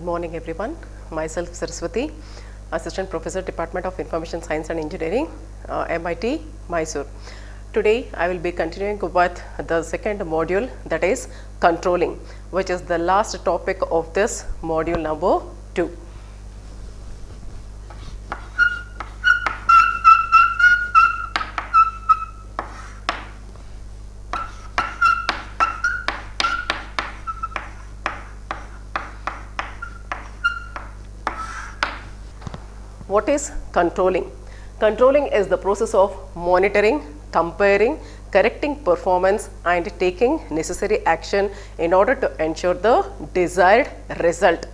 morning everyone. Myself Saraswati, Assistant Professor, Department of Information Science and Engineering, MIT, Mysore. Today I will be continuing with the second module, that is controlling, which is the last topic of this module number 2. What is controlling? Controlling is the process of monitoring, comparing, correcting performance and taking necessary action in order to ensure the desired result.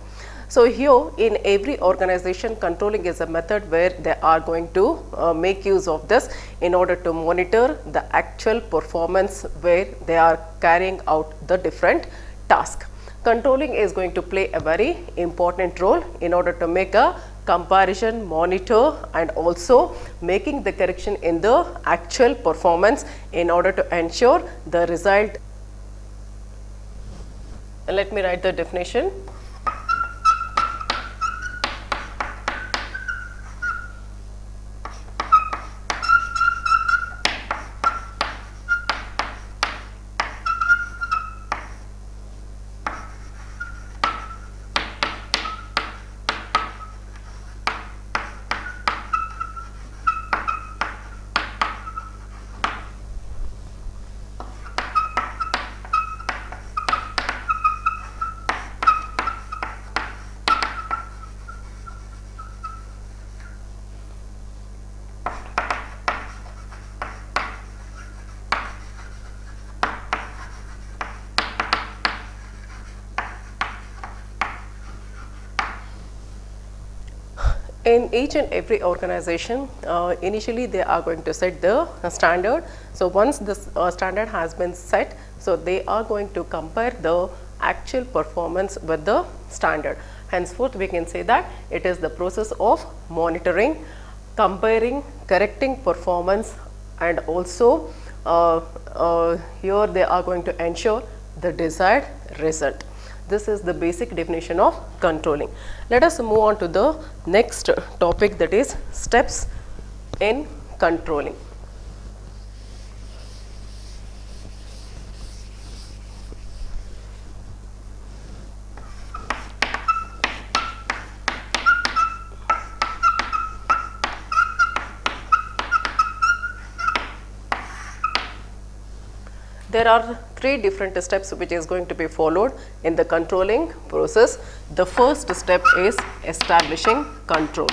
So here in every organization, controlling is a method where they are going to make use of this in order to monitor the actual performance where they are carrying out the different tasks. Controlling is going to play a very important role in order to make a comparison, monitor and also making the correction in the actual performance in order to ensure the result. Let me write the definition. In each and every organization, initially they are going to set the standard. So once this standard has been set, so they are going to compare the actual performance with the standard. Henceforth, we can say that it is the process of monitoring, comparing, correcting performance and also here they are going to ensure the desired result. This is the basic definition of controlling. Let us move on to the next topic, that is steps in controlling. There are 3 different steps which is going to be followed in the controlling process. The first step is establishing control.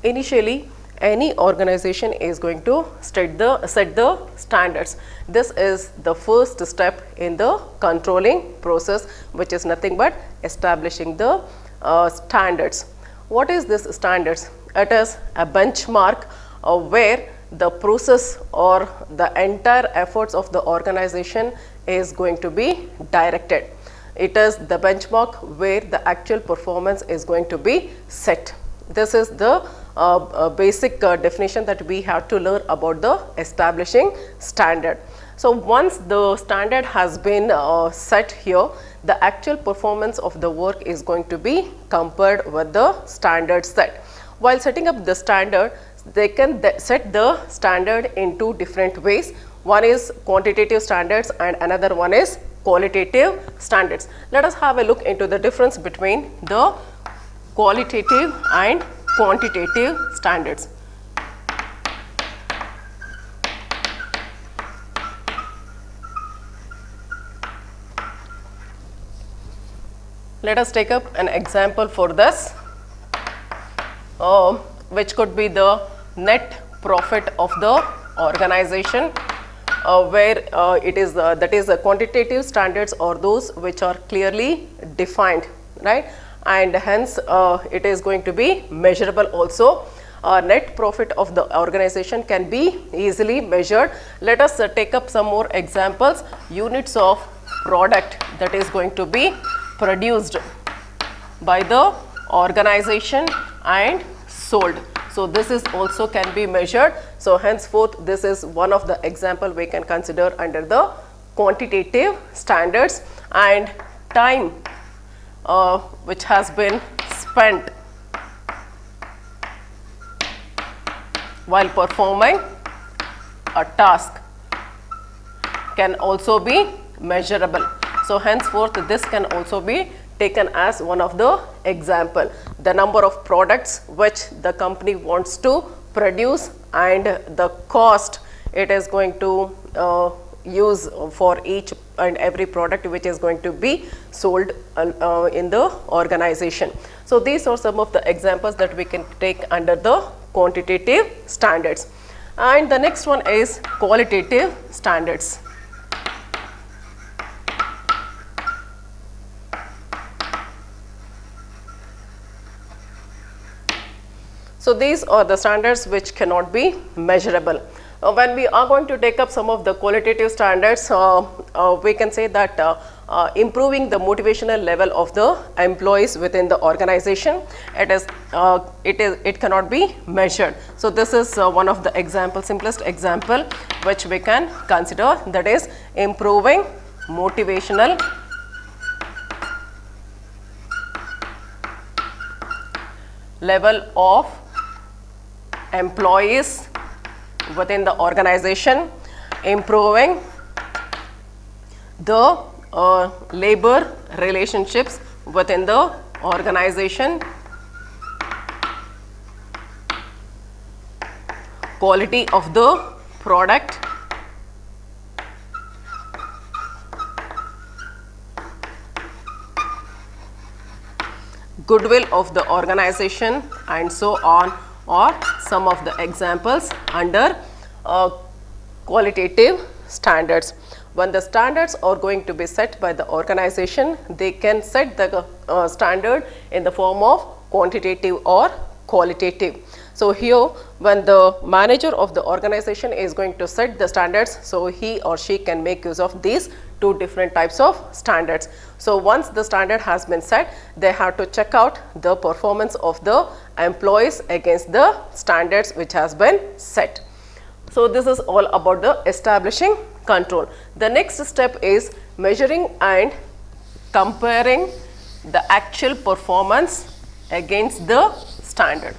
Initially, any organization is going to set the standards. This is the first step in the controlling process, which is nothing but establishing the standards. What is this standards? It is a benchmark where the process or the entire efforts of the organization is going to be directed. It is the benchmark where the actual performance is going to be set. This is the basic definition that we have to learn about the establishing standard. So once the standard has been set here, the actual performance of the work is going to be compared with the standard set. While setting up the standard, they can set the standard in 2 different ways. One is quantitative standards and another one is qualitative standards. Let us have a look into the difference between the qualitative and quantitative standards. Let us take up an example for this, which could be the net profit of the organization, where it is that is the quantitative standards or those which are clearly defined, right? And hence it is going to be measurable also. Net profit of the organization can be easily measured. Let us take up some more examples. Units of product that is going to be produced by the organization and sold. So this is also can be measured. So henceforth, this is one of the example we can consider under the quantitative standards. And time which has been spent while performing a task can also be measurable. So henceforth, this can also be taken as one of the example. The number of products which the company wants to produce and the cost it is going to use for each and every product which is going to be sold in the organization. So these are some of the examples that we can take under the quantitative standards. And the next one is qualitative standards. So these are the standards which cannot be measurable. When we are going to take up some of the qualitative standards, we can say that improving the motivational level of the employees within the organization, it cannot be measured. So this is one of the example, simplest example which we can consider, that is improving motivational level of employees within the organization, improving the labor relationships within the organization, quality of the product, goodwill of the organization, and so on, or some of the examples under qualitative standards. When the standards are going to be set by the organization, they can set the standard in the form of quantitative or qualitative. So here, when the manager of the organization is going to set the standards, so he or she can make use of these two different types of standards. So once the standard has been set, they have to check out the performance of the employees against the standards which has been set. So this is all about the establishing control. The next step is measuring and comparing the actual performance against the standard.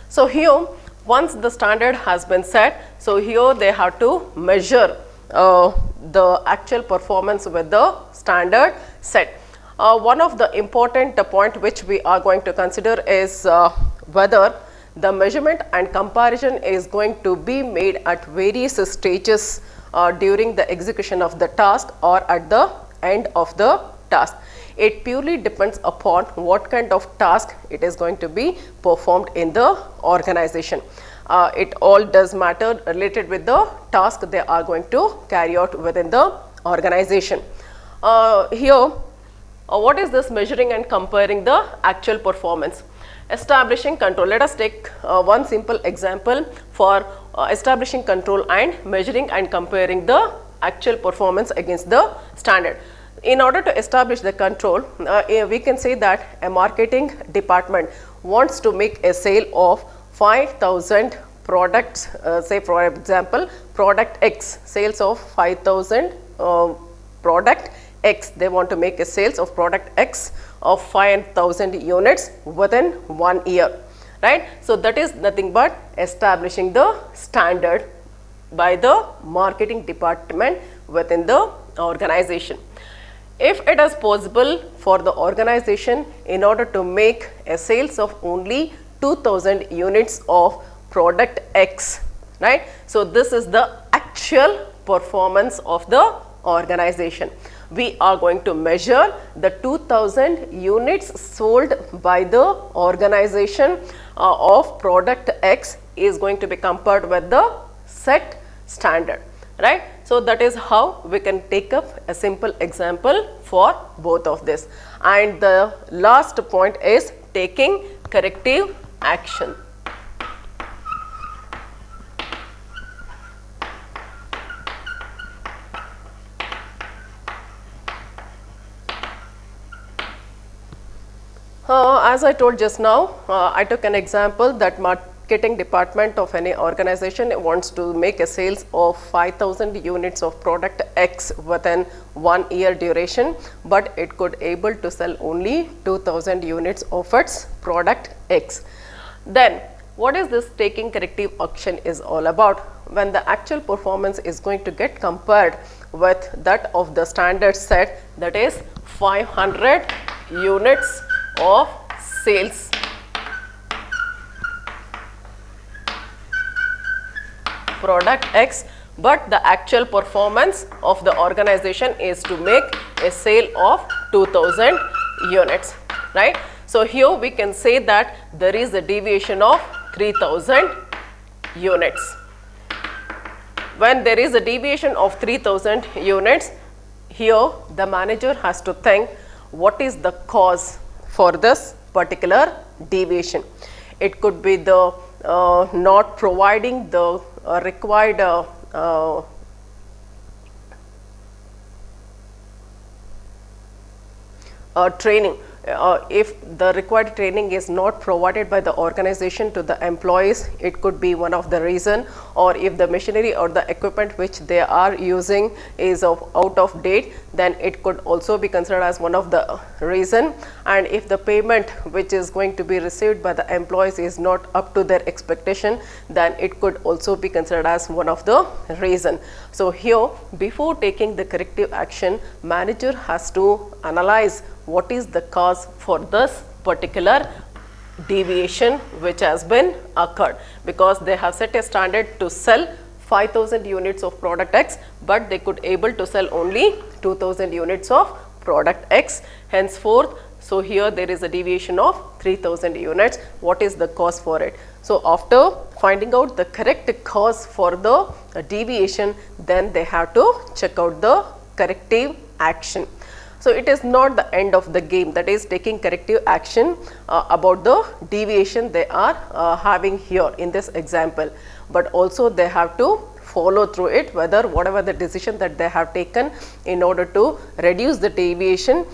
So here, once the standard has been set, so here they have to measure the actual performance with the standard set. One of the important point which we are going to consider is whether the measurement and comparison is going to be made at various stages during the execution of the task or at the end of the task. It purely depends upon what kind of task it is going to be performed in the organization. It all does matter related with the task they are going to carry out within the organization. Here, what is this measuring and comparing the actual performance? Establishing control. Let us take one simple example for establishing control and measuring and comparing the actual performance against the standard. In order to establish the control, we can say that a marketing department wants to make a sale of 5,000 products, say for example, product X, sales of 5,000 product X. They want to make a sales of product X of 5,000 units within 1 year, right? So that is nothing but establishing the standard by the marketing department within the organization. If it is possible for the organization in order to make a sales of only 2,000 units of product X, right? So this is the actual performance of the organization. we are going to measure the 2000 units sold by the organization of product X is going to be compared with the set standard, right. So, that is how we can take up a simple example for both of this. And the last point is taking corrective action. As I told just now, I took an example that marketing department of any organization wants to make a sales of 5,000 units of product X within 1 year duration, but it could able to sell only 2,000 units of its product X. Then what is this taking corrective action is all about? When the actual performance is going to get compared with that of the standard set, that is 500 units of sales. Product X, but the actual performance of the organization is to make a sale of 2,000 units, right. So, here we can say that there is a deviation of 3,000 units. When there is a deviation of 3,000 units, here the manager has to think what is the cause for this particular deviation. It could be the not providing the required training. If the required training is not provided by the organization to the employees, it could be one of the reason. Or if the machinery or the equipment which they are using is out of date, then it could also be considered as one of the reason. And if the payment which is going to be received by the employees is not up to their expectation, then it could also be considered as one of the reason. So, here before taking the corrective action, manager has to analyze what is the cause for this particular deviation which has been occurred, because they have set a standard to sell 5,000 units of product X, but they could able to sell only 2,000 units of product X. Henceforth, so here there is a deviation of 3,000 units. What is the cause for it? So, after finding out the correct cause for the deviation, then they have to check out the corrective action. So, it is not the end of the game, that is taking corrective action about the deviation they are having here in this example, but also they have to follow through it, whether whatever the decision that they have taken in order to reduce the deviation,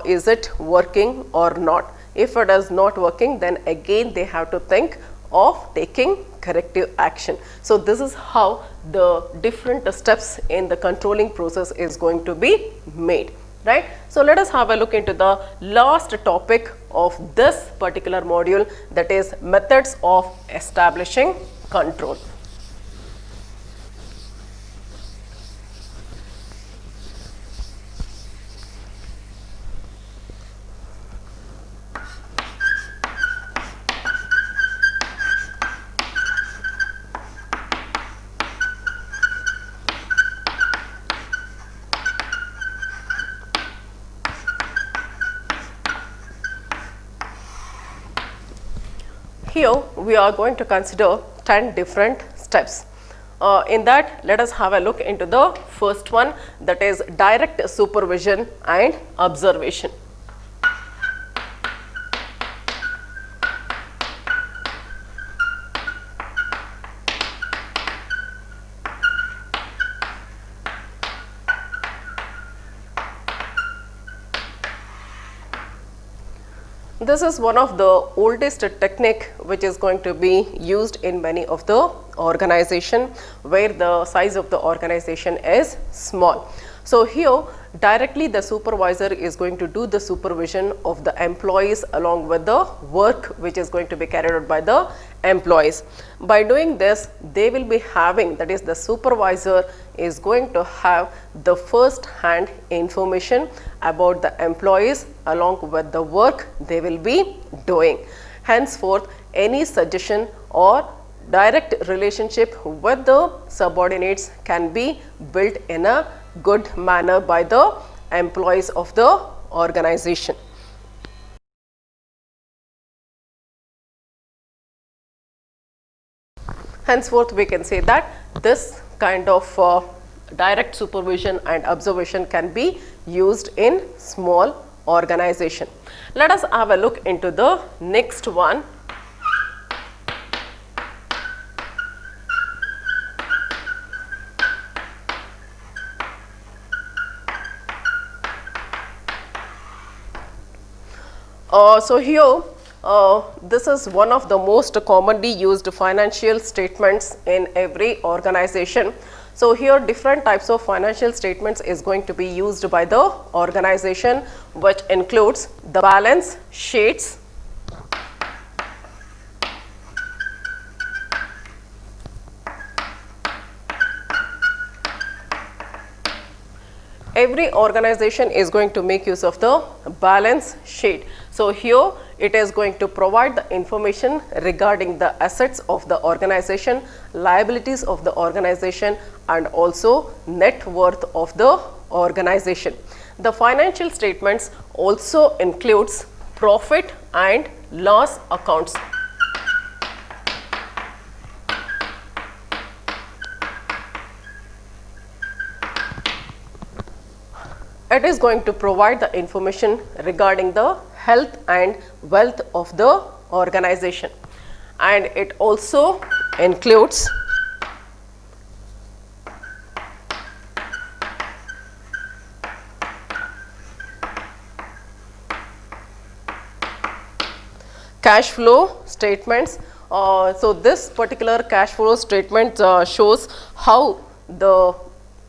is it working or not. If it is not working, then again they have to think of taking corrective action. So, this is how the different steps in the controlling process is going to be made. Right. So, let us have a look into the last topic of this particular module, that is methods of establishing control. Here we are going to consider 10 different steps. In that, let us have a look into the first one, that is direct supervision and observation. This is one of the oldest technique which is going to be used in many of the organization where the size of the organization is small. So, here directly the supervisor is going to do the supervision of the employees along with the work which is going to be carried out by the employees. By doing this, they will be having, that is the supervisor is going to have the first hand information about the employees along with the work they will be doing. Henceforth, any suggestion or direct relationship with the subordinates can be built in a good manner by the employees of the organization. Henceforth, we can say that this kind of direct supervision and observation can be used in small organization. Let us have a look into the next one. So here, this is one of the most commonly used financial statements in every organization. So here different types of financial statements is going to be used by the organization, which includes the balance sheets, every organization is going to make use of the balance sheet. So here it is going to provide the information regarding the assets of the organization, liabilities of the organization, and also net worth of the organization. The financial statements also includes profit and loss accounts. It is going to provide the information regarding the health and wealth of the organization, and it also includes cash flow statements. So this particular cash flow statement shows how the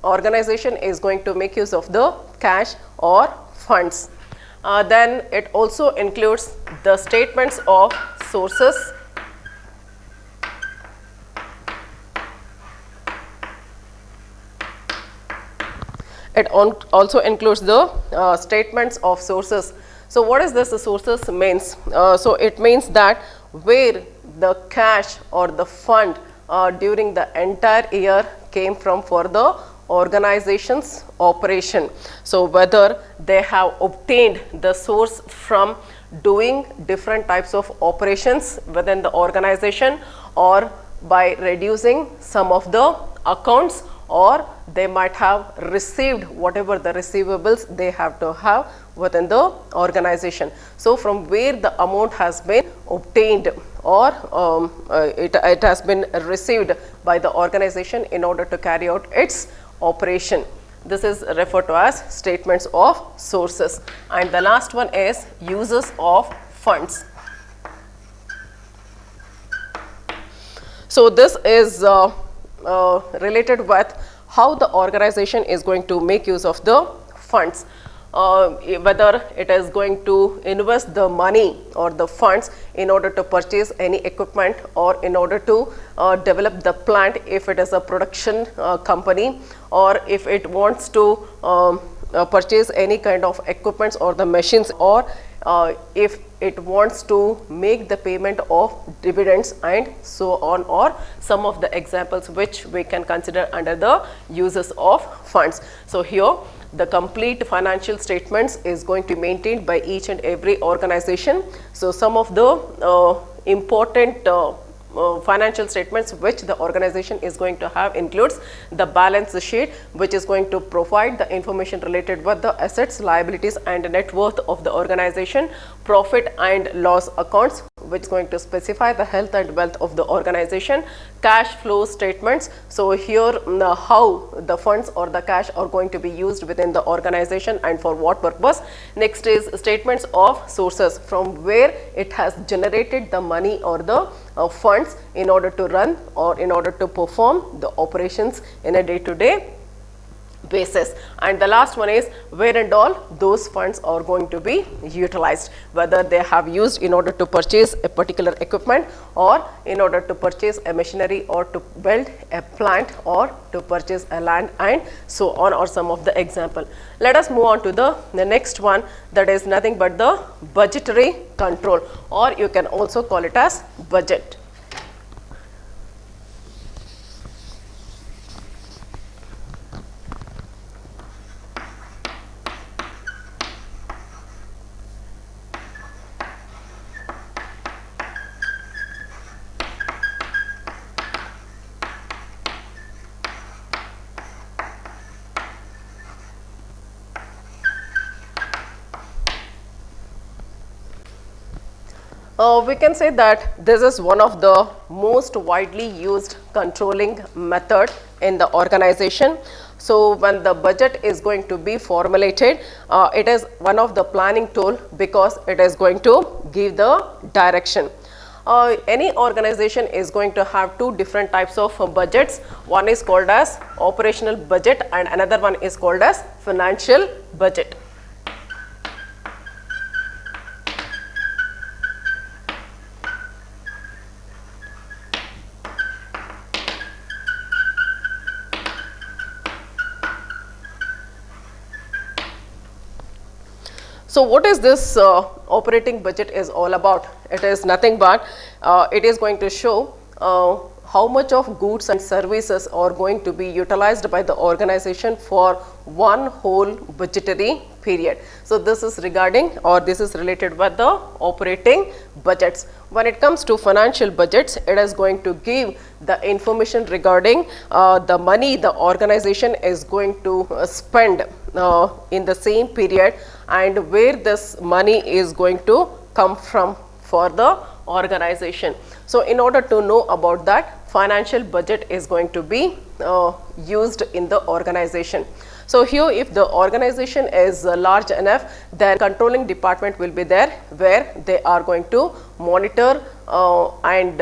organization is going to make use of the cash or funds. Then it also includes the statements of sources, it also includes the statements of sources. So what is this sources means? So it means that where the cash or the fund during the entire year came from for the organization's operation. So whether they have obtained the source from doing different types of operations within the organization, or by reducing some of the accounts, or they might have received whatever the receivables they have to have within the organization. So from where the amount has been obtained, or it has been received by the organization in order to carry out its operation. This is referred to as statements of sources. And the last one is uses of funds. So this is related with how the organization is going to make use of the funds. Whether it is going to invest the money or the funds in order to purchase any equipment, or in order to develop the plant if it is a production company, or if it wants to purchase any kind of equipments or the machines, or if it wants to make the payment of dividends and so on, or some of the examples which we can consider under the uses of funds. So here the complete financial statements is going to be maintained by each and every organization. So some of the important financial statements which the organization is going to have includes the balance sheet, which is going to provide the information related with the assets, liabilities and net worth of the organization, profit and loss accounts, which is going to specify the health and wealth of the organization, cash flow statements. So here how the funds or the cash are going to be used within the organization and for what purpose. Next is statements of sources, from where it has generated the money or the funds in order to run or in order to perform the operations in a day-to-day basis. And the last one is where and all those funds are going to be utilized, whether they have used in order to purchase a particular equipment, or in order to purchase a machinery, or to build a plant, or to purchase a land and so on, or some of the example. Let us move on to the next one, that is nothing but the budgetary control, or you can also call it as budget. We can say that this is one of the most widely used controlling method in the organization. So when the budget is going to be formulated, it is one of the planning tool because it is going to give the direction. Any organization is going to have two different types of budgets. One is called as operational budget and another one is called as financial budget. So what is this operating budget is all about? It is nothing but it is going to show how much of goods and services are going to be utilized by the organization for one whole budgetary period. So this is regarding or this is related with the operating budgets. When it comes to financial budgets, it is going to give the information regarding the money the organization is going to spend in the same period and where this money is going to come from for the organization. So in order to know about that, financial budget is going to be used in the organization. So here if the organization is large enough, then controlling department will be there where they are going to monitor and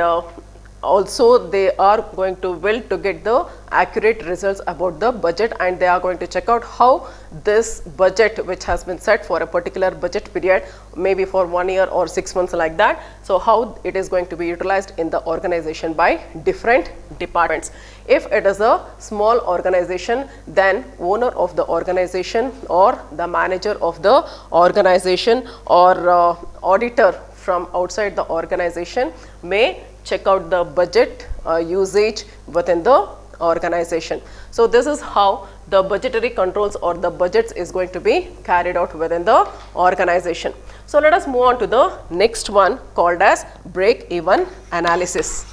also they are going to will to get the accurate results about the budget, and they are going to check out how this budget which has been set for a particular budget period, maybe for 1 year or 6 months like that. So how it is going to be utilized in the organization by different departments. If it is a small organization, then owner of the organization or the manager of the organization or auditor from outside the organization may check out the budget usage within the organization. So this is how the budgetary controls or the budgets is going to be carried out within the organization. So let us move on to the next one called as break-even analysis.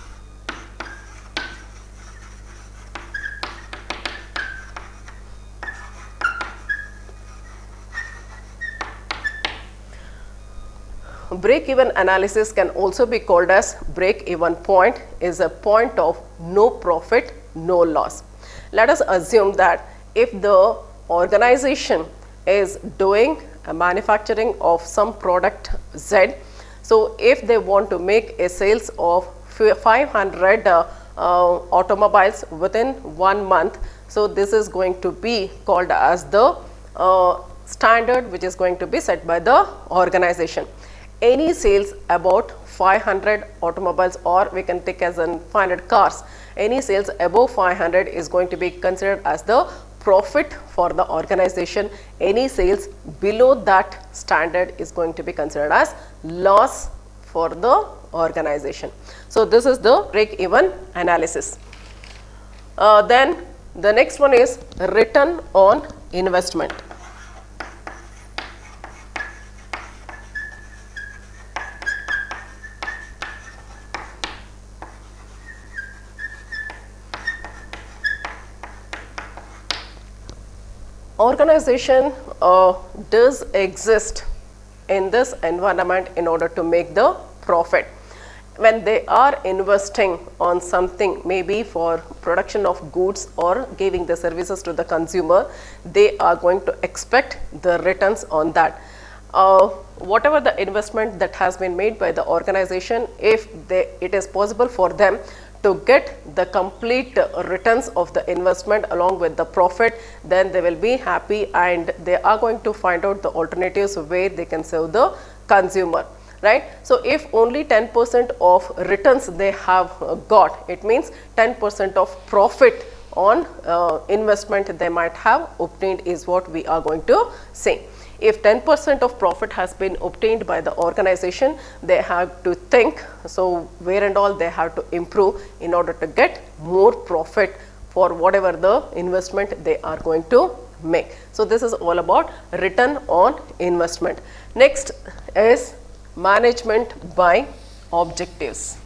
Break-even analysis can also be called as break-even point, is a point of no profit, no loss. Let us assume that if the organization is doing a manufacturing of some product Z, so if they want to make a sales of 500 automobiles within 1 month, so this is going to be called as the standard which is going to be set by the organization. Any sales about 500 automobiles, or we can take as in 500 cars, any sales above 500 is going to be considered as the profit for the organization. Any sales below that standard is going to be considered as loss for the organization. So this is the break-even analysis. Then the next one is return on investment. Organization does exist in this environment in order to make the profit. When they are investing on something, maybe for production of goods or giving the services to the consumer, they are going to expect the returns on that. Whatever the investment that has been made by the organization, if it is possible for them to get the complete returns of the investment along with the profit, then they will be happy and they are going to find out the alternatives where they can serve the consumer, right? So if only 10% of returns they have got, it means 10% of profit on investment they might have obtained is what we are going to say. If 10% of profit has been obtained by the organization, they have to think, so where and all they have to improve in order to get more profit for whatever the investment they are going to make. So this is all about return on investment. Next is management by objectives.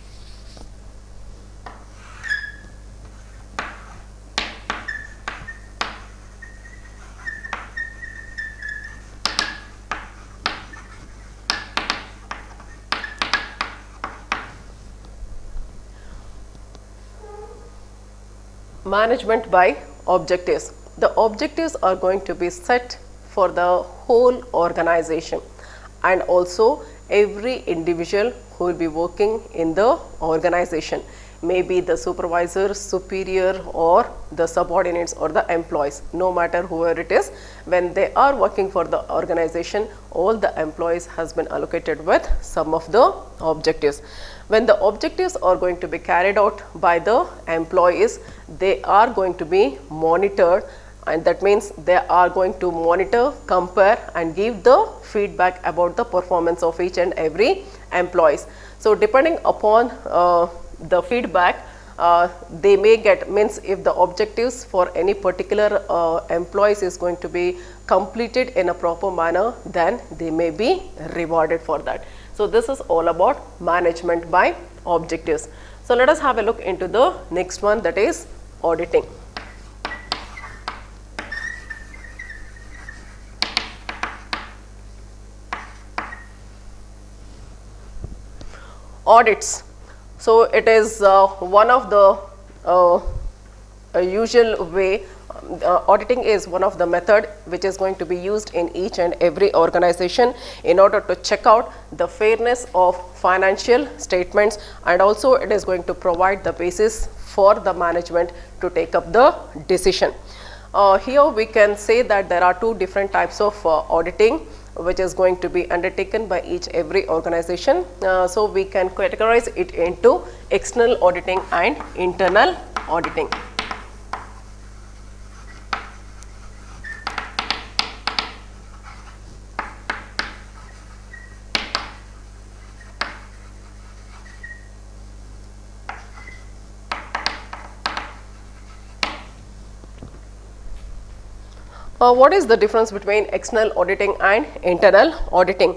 Management by objectives. The objectives are going to be set for the whole organization and also every individual who will be working in the organization, maybe the supervisor, superior or the subordinates or the employees, no matter whoever it is. When they are working for the organization, all the employees has been allocated with some of the objectives. When the objectives are going to be carried out by the employees, they are going to be monitored, and that means they are going to monitor, compare and give the feedback about the performance of each and every employees. So depending upon the feedback they may get, means if the objectives for any particular employees is going to be completed in a proper manner, then they may be rewarded for that. So this is all about management by objectives. So let us have a look into the next one, that is auditing. Audits. So it is one of the usual way. Auditing is one of the method which is going to be used in each and every organization in order to check out the fairness of financial statements, and also it is going to provide the basis for the management to take up the decision. Here we can say that there are two different types of auditing which is going to be undertaken by each every organization. So we can categorize it into external auditing and internal auditing. What is the difference between external auditing and internal auditing?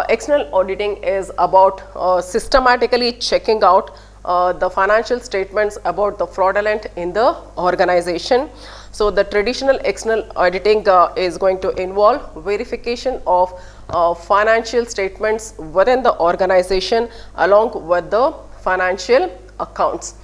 External auditing is about systematically checking out the financial statements about the fraudulent in the organization. So the traditional external auditing is going to involve verification of financial statements within the organization along with the financial accounts.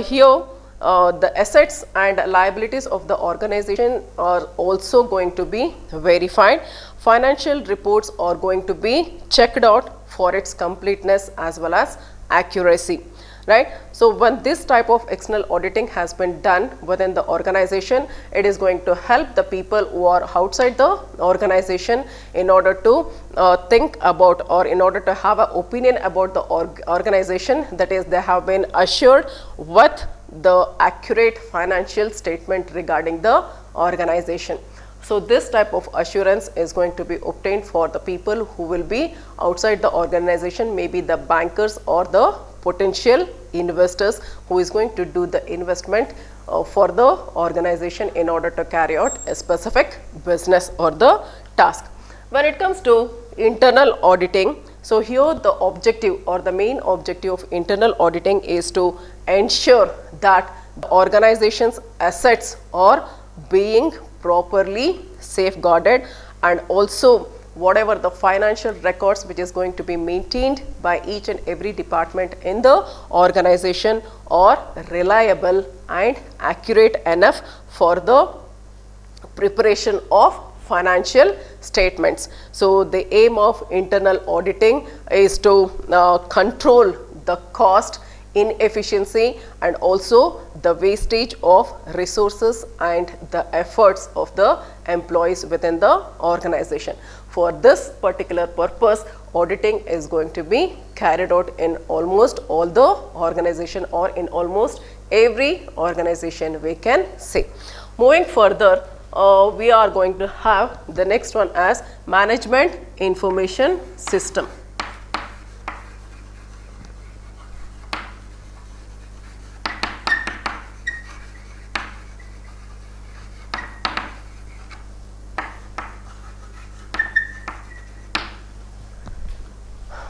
Here the assets and liabilities of the organization are also going to be verified. Financial reports are going to be checked out for its completeness as well as accuracy, right? So when this type of external auditing has been done within the organization, it is going to help the people who are outside the organization in order to think about, or in order to have an opinion about the organization, that is, they have been assured with the accurate financial statement regarding the organization. So this type of assurance is going to be obtained for the people who will be outside the organization, maybe the bankers or the potential investors who is going to do the investment for the organization in order to carry out a specific business or the task. When it comes to internal auditing, so here the objective or the main objective of internal auditing is to ensure that the organization's assets are being properly safeguarded, and also whatever the financial records which is going to be maintained by each and every department in the organization are reliable and accurate enough for the preparation of financial statements. So the aim of internal auditing is to control the cost, inefficiency and also the wastage of resources and the efforts of the employees within the organization. For this particular purpose, auditing is going to be carried out in almost all the organization, or in almost every organization, we can say. Moving further, we are going to have the next one as management information system.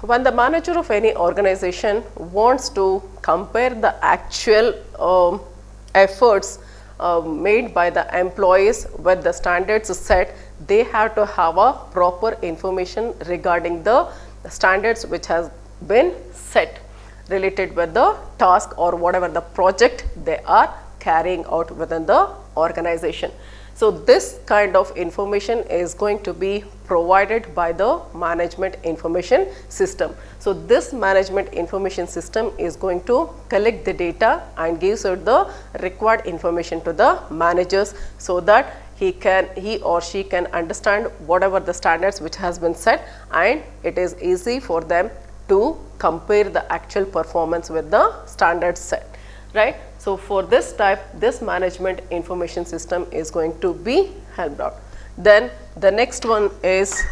When the manager of any organization wants to compare the actual efforts made by the employees with the standards set, they have to have a proper information regarding the standards which has been set related with the task or whatever the project they are carrying out within the organization. So this kind of information is going to be provided by the management information system. So this management information system is going to collect the data and gives out the required information to the managers, so that he or she can understand whatever the standards which has been set, and it is easy for them to compare the actual performance with the standards set, right. So for this type, this management information system is going to be helped out. Then the next one is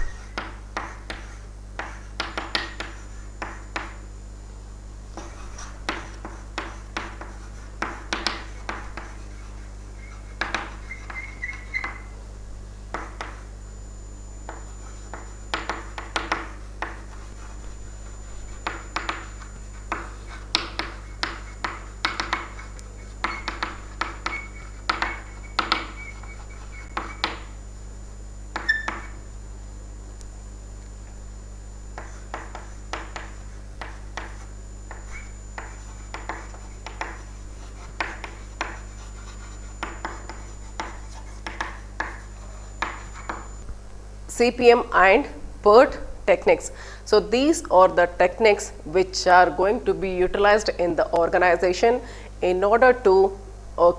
CPM and PERT techniques. So these are the techniques which are going to be utilized in the organization in order to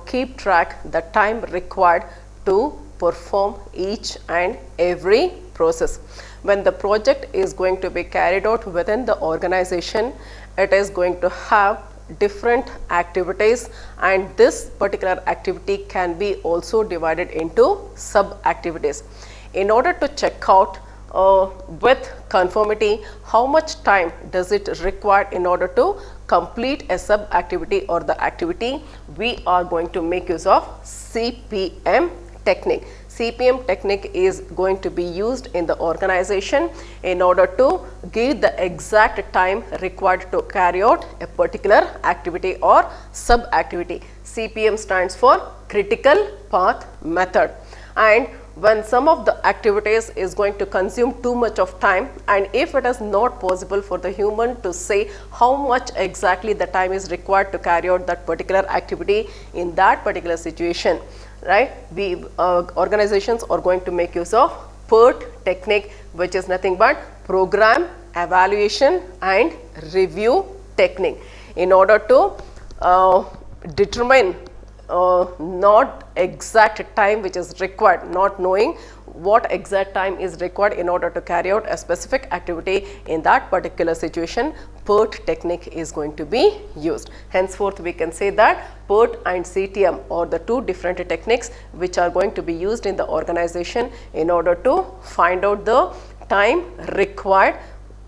keep track the time required to perform each and every process. When the project is going to be carried out within the organization, it is going to have different activities, and this particular activity can be also divided into sub activities. In order to check out with conformity how much time does it require in order to complete a sub activity or the activity, we are going to make use of CPM technique. CPM technique is going to be used in the organization in order to give the exact time required to carry out a particular activity or sub activity. CPM stands for critical path method. And when some of the activities is going to consume too much of time, and if it is not possible for the human to say how much exactly the time is required to carry out that particular activity in that particular situation, right, we organizations are going to make use of PERT technique, which is nothing but program evaluation and review technique, in order to determine not exact time which is required, not knowing what exact time is required in order to carry out a specific activity in that particular situation, PERT technique is going to be used. Henceforth, we can say that PERT and CTM are the two different techniques which are going to be used in the organization in order to find out the time required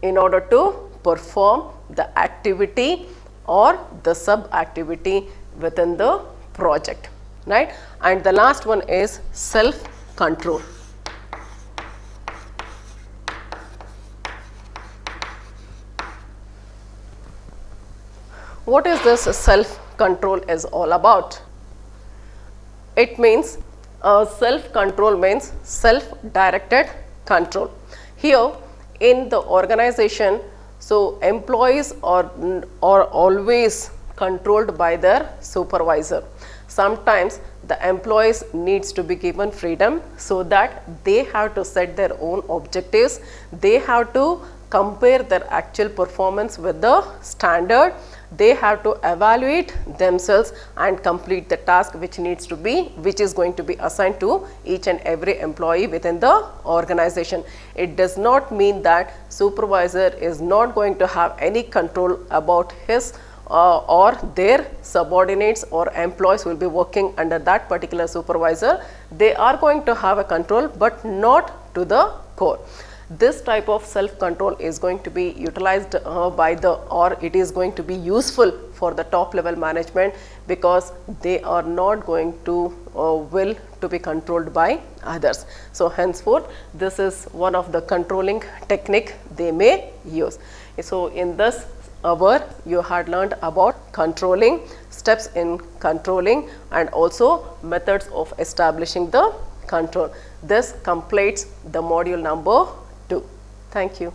in order to perform the activity or the sub activity within the project, right. And the last one is self control. What is this self control is all about? It means self control means self directed control. Here in the organization, so employees are always controlled by their supervisor. Sometimes the employees needs to be given freedom, so that they have to set their own objectives, they have to compare their actual performance with the standard, they have to evaluate themselves and complete the task which is going to be assigned to each and every employee within the organization. It does not mean that supervisor is not going to have any control about his or their subordinates or employees will be working under that particular supervisor. They are going to have a control, but not to the core. This type of self-control is going to be utilized or it is going to be useful for the top level management, because they are not going to will to be controlled by others. So henceforth, this is one of the controlling technique they may use. So in this hour, you had learned about controlling, steps in controlling, and also methods of establishing the control. This completes the module number 2. Thank you.